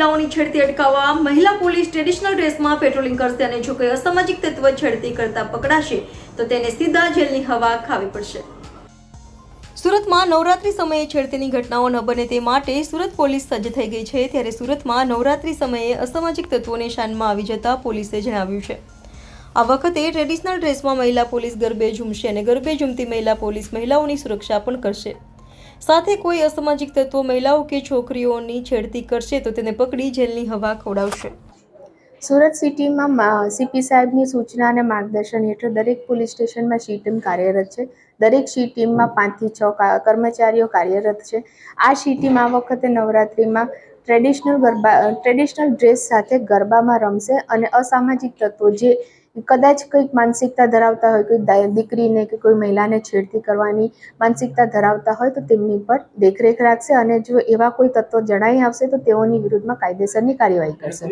મહિલાઓની છેડતી અટકાવવા મહિલા પોલીસ ટ્રેડિશનલ ડ્રેસમાં પેટ્રોલિંગ કરશે અને જો કોઈ અસામાજિક તત્વ છેડતી કરતા પકડાશે તો તેને સીધા જેલની હવા ખાવી પડશે। સુરતમાં નવરાત્રી સમયે છેડતીની ઘટનાઓ ન બને તે માટે સુરત પોલીસ સજ્જ થઈ ગઈ છે। ત્યારે સુરતમાં નવરાત્રી સમયે અસામાજિક તત્વોને શાનમાં આવી જતા પોલીસે જણાવ્યું છે આ વખતે ટ્રેડિશનલ ડ્રેસમાં મહિલા પોલીસ ગરબે ઝૂમશે અને ગરબે ઝૂમતી મહિલા પોલીસ મહિલાઓની સુરક્ષા પણ કરશે। સાથે કોઈ અસામાજિક તત્વો મહિલાઓ કે છોકરીઓની છેડતી કરશે તો તેને પકડી જેલની હવા ખવડાવશે। સુરત સિટીમાં સીપી સાહેબની સૂચના અને માર્ગદર્શન હેઠળ દરેક પોલીસ સ્ટેશનમાં સી ટીમ કાર્યરત છે। દરેક સી ટીમમાં 5 થી 6 કર્મચારીઓ કાર્યરત છે। આ સી ટીમ આ વખતે નવરાત્રિમાં ટ્રેડિશનલ ડ્રેસ સાથે ગરબામાં રમશે અને અસામાજિક તત્વો જે કદાચ કંઈક માનસિકતા ધરાવતા હોય, કોઈ દીકરીને કે કોઈ મહિલાને છેડતી કરવાની માનસિકતા ધરાવતા હોય તો તેમની પર દેખરેખ રાખશે અને જો એવા કોઈ તત્વો જણાઈ આવશે તો તેઓની વિરુદ્ધમાં કાયદેસરની કાર્યવાહી કરશે।